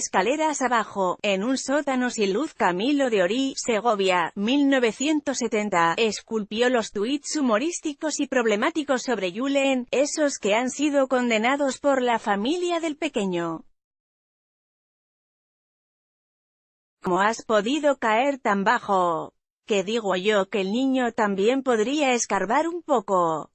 escaleras abajo, en un sótano sin luz. Camilo de Ory, Segovia, 1970, esculpió los tweets humorísticos y problemáticos sobre Julen, esos que han sido condenados por la familia del pequeño. ¿Cómo has podido caer tan bajo? ¿Qué digo yo que el niño también podría escarbar un poco?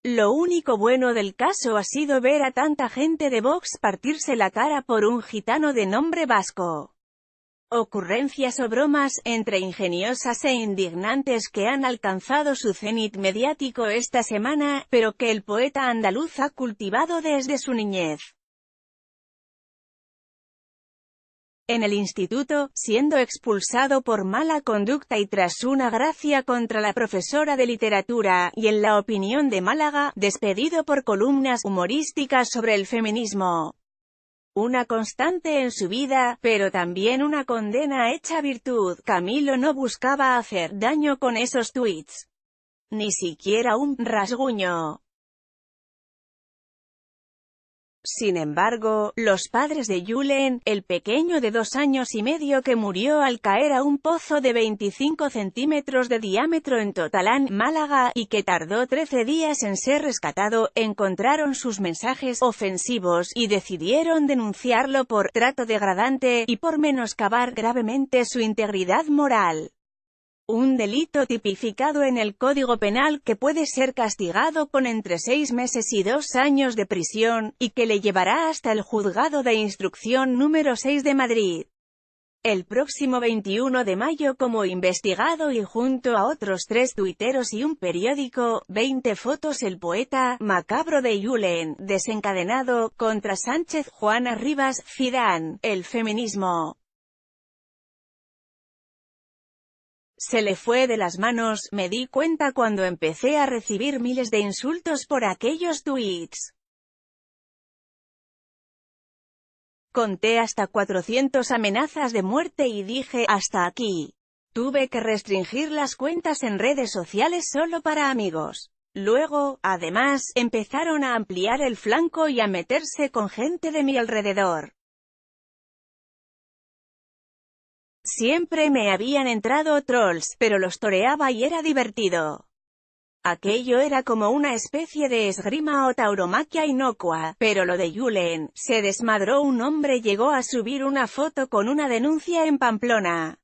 Lo único bueno del caso ha sido ver a tanta gente de Vox partirse la cara por un gitano de nombre vasco. Ocurrencias o bromas, entre ingeniosas e indignantes, que han alcanzado su cenit mediático esta semana, pero que el poeta andaluz ha cultivado desde su niñez. En el instituto, siendo expulsado por mala conducta y tras una gracia contra la profesora de literatura, y en La Opinión de Málaga, despedido por columnas humorísticas sobre el feminismo. Una constante en su vida, pero también una condena hecha virtud. Camilo no buscaba hacer daño con esos tweets. Ni siquiera un rasguño. Sin embargo, los padres de Julen, el pequeño de 2 años y medio que murió al caer a un pozo de 25 centímetros de diámetro en Totalán, Málaga, y que tardó 13 días en ser rescatado, encontraron sus mensajes ofensivos y decidieron denunciarlo por trato degradante y por menoscabar gravemente su integridad moral. Un delito tipificado en el Código Penal que puede ser castigado con entre 6 meses y 2 años de prisión, y que le llevará hasta el Juzgado de Instrucción número 6 de Madrid. El próximo 21 de mayo como investigado y junto a otros 3 tuiteros y un periódico, 20 fotos. El poeta macabro de Julen, desencadenado, contra Sánchez. Juana Rivas, Fidán, el feminismo. Se le fue de las manos, me di cuenta cuando empecé a recibir miles de insultos por aquellos tweets. Conté hasta 400 amenazas de muerte y dije, hasta aquí. Tuve que restringir las cuentas en redes sociales solo para amigos. Luego, además, empezaron a ampliar el flanco y a meterse con gente de mi alrededor. Siempre me habían entrado trolls, pero los toreaba y era divertido. Aquello era como una especie de esgrima o tauromaquia inocua, pero lo de Julen, se desmadró. Un hombre llegó a subir una foto con una denuncia en Pamplona.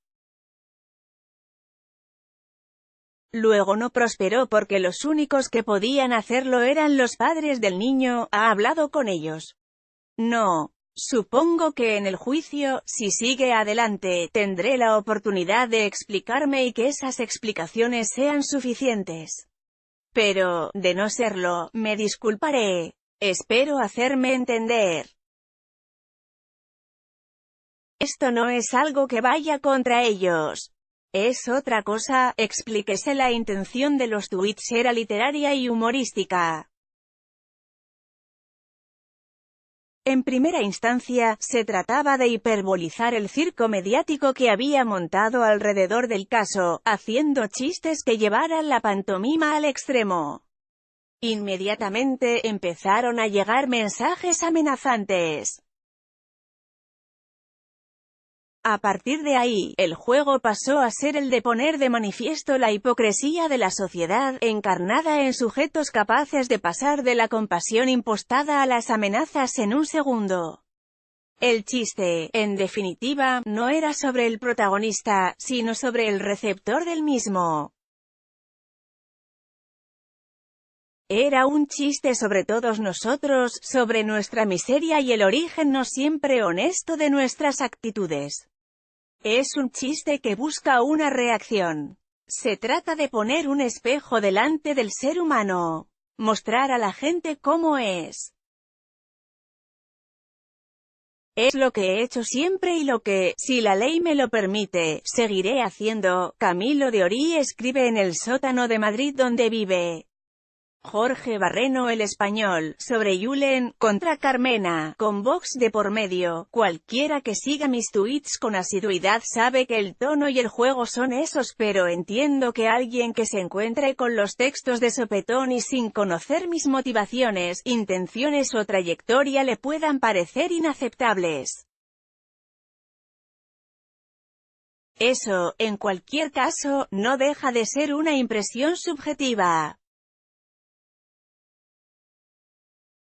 Luego no prosperó porque los únicos que podían hacerlo eran los padres del niño. ¿Ha hablado con ellos? No. Supongo que en el juicio, si sigue adelante, tendré la oportunidad de explicarme y que esas explicaciones sean suficientes. Pero, de no serlo, me disculparé. Espero hacerme entender. Esto no es algo que vaya contra ellos. Es otra cosa. Explíquese. La intención de los tweets era literaria y humorística. En primera instancia, se trataba de hiperbolizar el circo mediático que había montado alrededor del caso, haciendo chistes que llevaran la pantomima al extremo. Inmediatamente, empezaron a llegar mensajes amenazantes. A partir de ahí, el juego pasó a ser el de poner de manifiesto la hipocresía de la sociedad, encarnada en sujetos capaces de pasar de la compasión impostada a las amenazas en un segundo. El chiste, en definitiva, no era sobre el protagonista, sino sobre el receptor del mismo. Era un chiste sobre todos nosotros, sobre nuestra miseria y el origen no siempre honesto de nuestras actitudes. Es un chiste que busca una reacción. Se trata de poner un espejo delante del ser humano. Mostrar a la gente cómo es. Es lo que he hecho siempre y lo que, si la ley me lo permite, seguiré haciendo. Camilo de Ory escribe en el sótano de Madrid donde vive. Jorge Barreno el español, sobre Julen, contra Carmena, con Vox de por medio. Cualquiera que siga mis tweets con asiduidad sabe que el tono y el juego son esos, pero entiendo que alguien que se encuentre con los textos de sopetón y sin conocer mis motivaciones, intenciones o trayectoria le puedan parecer inaceptables. Eso, en cualquier caso, no deja de ser una impresión subjetiva.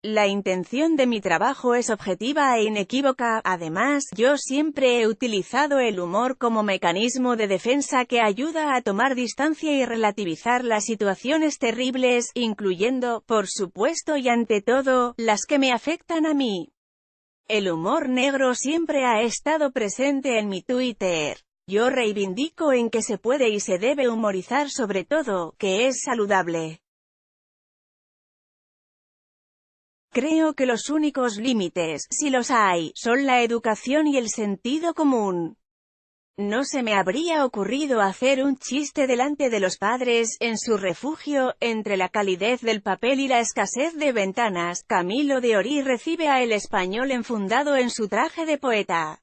La intención de mi trabajo es objetiva e inequívoca. Además, yo siempre he utilizado el humor como mecanismo de defensa que ayuda a tomar distancia y relativizar las situaciones terribles, incluyendo, por supuesto y ante todo, las que me afectan a mí. El humor negro siempre ha estado presente en mi Twitter. Yo reivindico en que se puede y se debe humorizar, sobre todo, que es saludable. Creo que los únicos límites, si los hay, son la educación y el sentido común. No se me habría ocurrido hacer un chiste delante de los padres, en su refugio, entre la calidez del papel y la escasez de ventanas. Camilo de Ory recibe a El Español enfundado en su traje de poeta.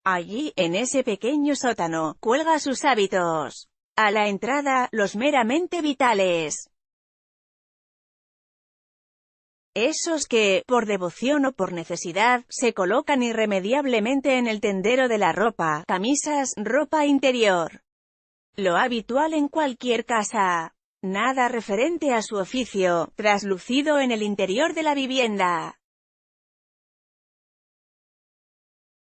Allí, en ese pequeño sótano, cuelga sus hábitos. A la entrada, los meramente vitales. Esos que, por devoción o por necesidad, se colocan irremediablemente en el tendero de la ropa, camisas, ropa interior. Lo habitual en cualquier casa. Nada referente a su oficio, traslucido en el interior de la vivienda.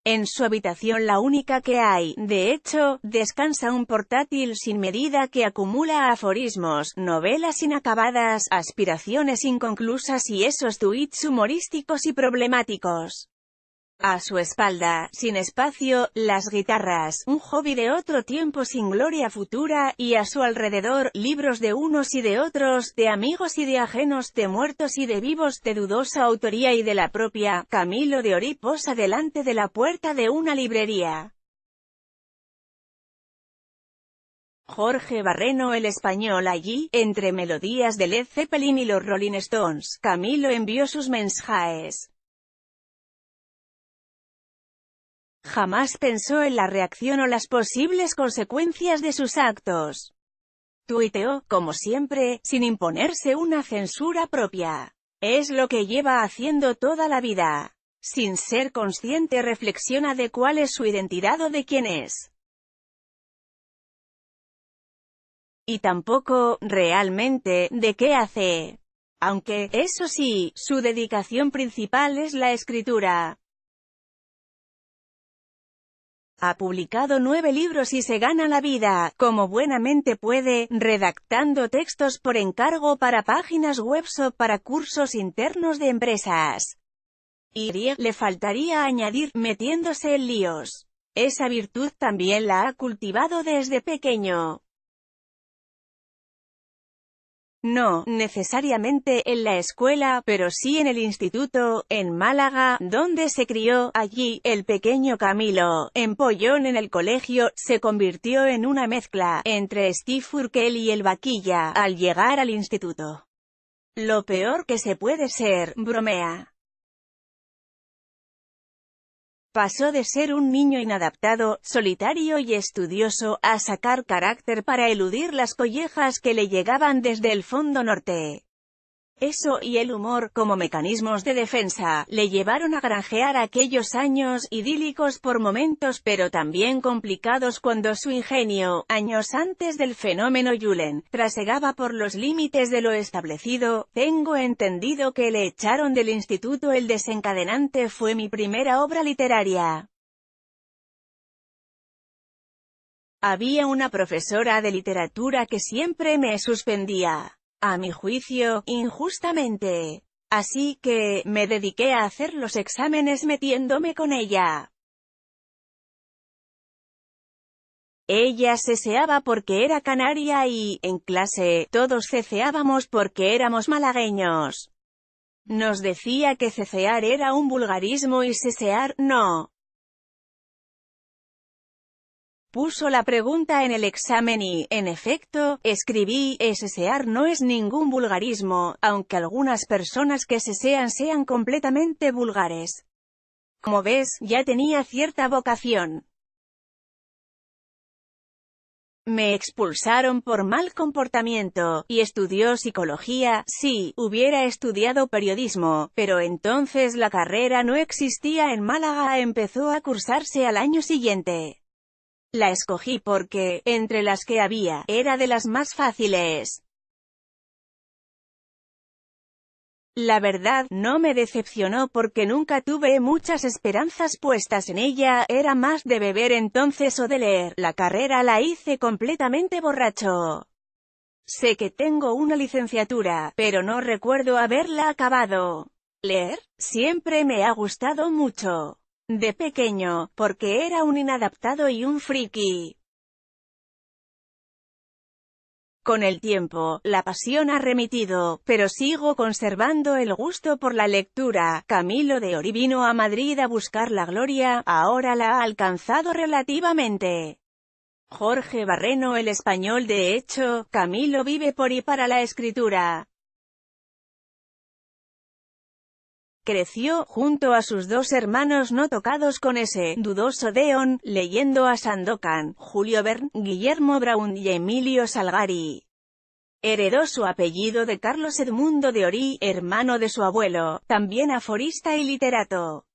En su habitación, la única que hay, de hecho, descansa un portátil sin medida que acumula aforismos, novelas inacabadas, aspiraciones inconclusas y esos tweets humorísticos y problemáticos. A su espalda, sin espacio, las guitarras, un hobby de otro tiempo sin gloria futura, y a su alrededor, libros de unos y de otros, de amigos y de ajenos, de muertos y de vivos, de dudosa autoría y de la propia. Camilo de Ory posa delante de la puerta de una librería. Jorge Barreno el español allí, entre melodías de Led Zeppelin y los Rolling Stones. Camilo envió sus mensajes. Jamás pensó en la reacción o las posibles consecuencias de sus actos. Tuiteó, como siempre, sin imponerse una censura propia. Es lo que lleva haciendo toda la vida. Sin ser consciente reflexiona de cuál es su identidad o de quién es. Y tampoco, realmente, de qué hace. Aunque, eso sí, su dedicación principal es la escritura. Ha publicado 9 libros y se gana la vida, como buenamente puede, redactando textos por encargo para páginas web o para cursos internos de empresas. Y le faltaría añadir, metiéndose en líos. Esa virtud también la ha cultivado desde pequeño. No, necesariamente, en la escuela, pero sí en el instituto, en Málaga, donde se crió. Allí, el pequeño Camilo, empollón en el colegio, se convirtió en una mezcla, entre Steve Urkel y el Vaquilla, al llegar al instituto. Lo peor que se puede ser, bromea. Pasó de ser un niño inadaptado, solitario y estudioso, a sacar carácter para eludir las collejas que le llegaban desde el fondo norte. Eso, y el humor, como mecanismos de defensa, le llevaron a granjear aquellos años idílicos por momentos pero también complicados cuando su ingenio, años antes del fenómeno Julen, trasegaba por los límites de lo establecido. Tengo entendido que le echaron del instituto. El desencadenante fue mi primera obra literaria. Había una profesora de literatura que siempre me suspendía. A mi juicio, injustamente. Así que, me dediqué a hacer los exámenes metiéndome con ella. Ella ceseaba porque era canaria y, en clase, todos ceceábamos porque éramos malagueños. Nos decía que cecear era un vulgarismo y cesear, no. Puso la pregunta en el examen y, en efecto, escribí, sesear no es ningún vulgarismo, aunque algunas personas que sesean sean completamente vulgares. Como ves, ya tenía cierta vocación. Me expulsaron por mal comportamiento, y estudió psicología. Sí, hubiera estudiado periodismo, pero entonces la carrera no existía en Málaga, empezó a cursarse al año siguiente. La escogí porque, entre las que había, era de las más fáciles. La verdad, no me decepcionó porque nunca tuve muchas esperanzas puestas en ella, era más de beber entonces o de leer. La carrera la hice completamente borracho. Sé que tengo una licenciatura, pero no recuerdo haberla acabado. Leer, siempre me ha gustado mucho. De pequeño, porque era un inadaptado y un friki. Con el tiempo, la pasión ha remitido, pero sigo conservando el gusto por la lectura. Camilo de Ory vino a Madrid a buscar la gloria, ahora la ha alcanzado relativamente. Jorge Barreno el español. De hecho, Camilo vive por y para la escritura. Creció, junto a sus dos hermanos no tocados con ese dudoso deón, leyendo a Sandokan, Julio Verne, Guillermo Brown y Emilio Salgari. Heredó su apellido de Carlos Edmundo de Ory, hermano de su abuelo, también aforista y literato.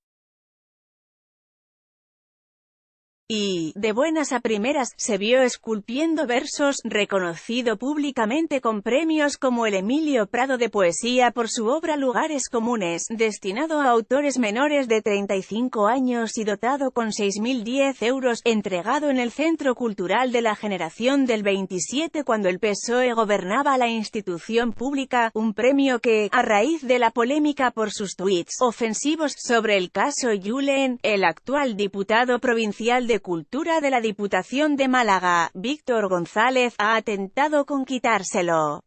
Y, de buenas a primeras, se vio esculpiendo versos, reconocido públicamente con premios como el Emilio Prado de Poesía por su obra Lugares Comunes, destinado a autores menores de 35 años y dotado con 6.010 euros, entregado en el Centro Cultural de la Generación del 27 cuando el PSOE gobernaba la institución pública, un premio que, a raíz de la polémica por sus tuits ofensivos sobre el caso Julen, el actual diputado provincial de Cultura de la Diputación de Málaga, Víctor González, ha atentado con quitárselo.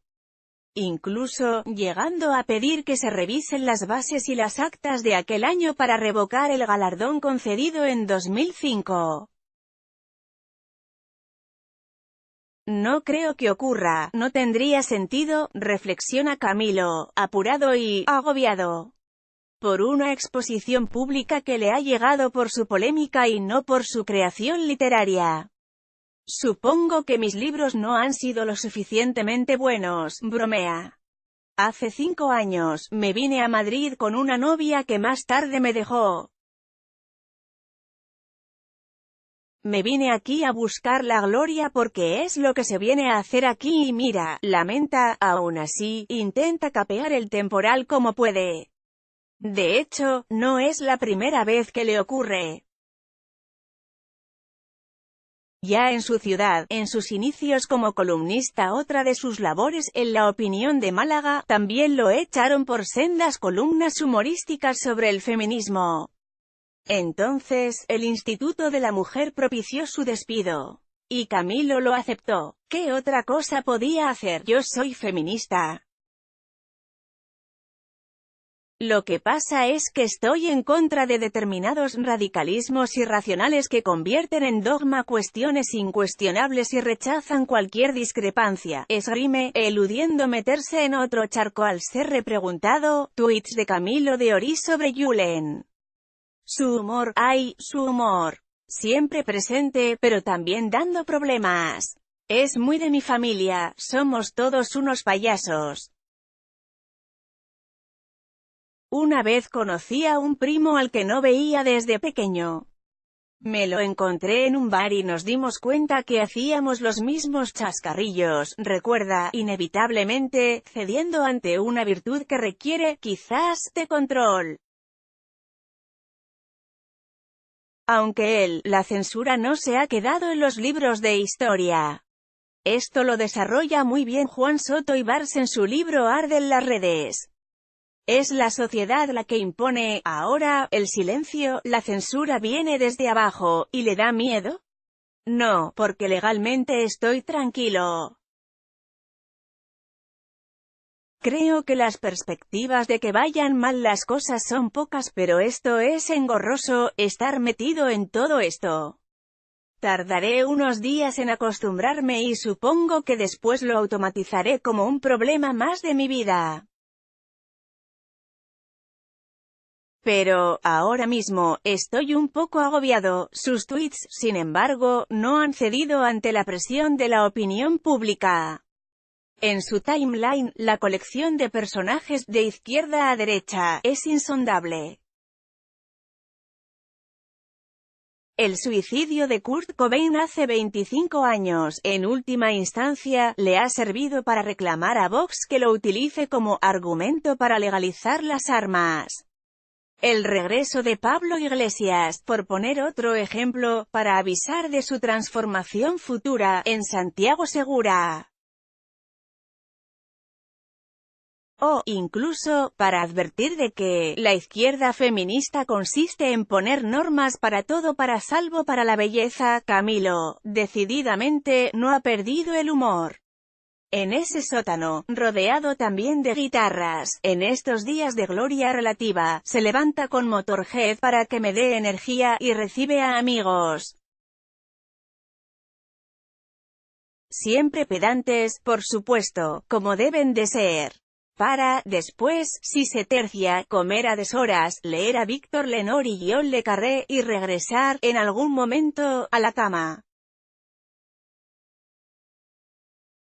Incluso, llegando a pedir que se revisen las bases y las actas de aquel año para revocar el galardón concedido en 2005. No creo que ocurra, no tendría sentido, reflexiona Camilo, apurado y agobiado por una exposición pública que le ha llegado por su polémica y no por su creación literaria. Supongo que mis libros no han sido lo suficientemente buenos, bromea. Hace 5 años, me vine a Madrid con una novia que más tarde me dejó. Me vine aquí a buscar la gloria porque es lo que se viene a hacer aquí y mira, lamenta, aún así, intenta capear el temporal como puede. De hecho, no es la primera vez que le ocurre. Ya en su ciudad, en sus inicios como columnista, otra de sus labores, en La Opinión de Málaga, también lo echaron por sendas columnas humorísticas sobre el feminismo. Entonces, el Instituto de la Mujer propició su despido. Y Camilo lo aceptó. ¿Qué otra cosa podía hacer? Yo soy feminista. Lo que pasa es que estoy en contra de determinados radicalismos irracionales que convierten en dogma cuestiones incuestionables y rechazan cualquier discrepancia, esgrime, eludiendo meterse en otro charco al ser repreguntado. Tweets de Camilo de Ory sobre Julen. Su humor, su humor. Siempre presente, pero también dando problemas. Es muy de mi familia, somos todos unos payasos. Una vez conocí a un primo al que no veía desde pequeño. Me lo encontré en un bar y nos dimos cuenta que hacíamos los mismos chascarrillos, recuerda, inevitablemente, cediendo ante una virtud que requiere, quizás, de control. Aunque la censura no se ha quedado en los libros de historia. Esto lo desarrolla muy bien Juan Soto Ibars en su libro Arden las redes. Es la sociedad la que impone, ahora, el silencio, la censura viene desde abajo, ¿y le da miedo? No, porque legalmente estoy tranquilo. Creo que las perspectivas de que vayan mal las cosas son pocas, pero esto es engorroso, estar metido en todo esto. Tardaré unos días en acostumbrarme y supongo que después lo automatizaré como un problema más de mi vida. Pero, ahora mismo, estoy un poco agobiado. Sus tweets, sin embargo, no han cedido ante la presión de la opinión pública. En su timeline, la colección de personajes de izquierda a derecha es insondable. El suicidio de Kurt Cobain hace 25 años, en última instancia, le ha servido para reclamar a Vox que lo utilice como argumento para legalizar las armas. El regreso de Pablo Iglesias, por poner otro ejemplo, para avisar de su transformación futura, en Santiago Segura. O, incluso, para advertir de que la izquierda feminista consiste en poner normas para todo salvo para la belleza. Camilo, decididamente, no ha perdido el humor. En ese sótano, rodeado también de guitarras, en estos días de gloria relativa, se levanta con Motorhead para que me dé energía, y recibe a amigos. Siempre pedantes, por supuesto, como deben de ser. Para, después, si se tercia, comer a deshoras, leer a Víctor Lenor y Guión Le Carré, y regresar, en algún momento, a la cama.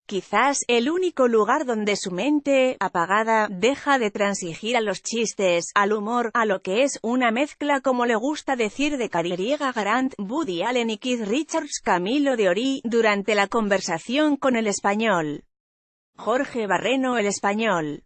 Quizás, el único lugar donde su mente, apagada, deja de transigir a los chistes, al humor, a lo que es, una mezcla como le gusta decir de Cary Grant, Woody Allen y Keith Richards. Camilo de Ory, durante la conversación con El Español. Jorge Barreno El Español.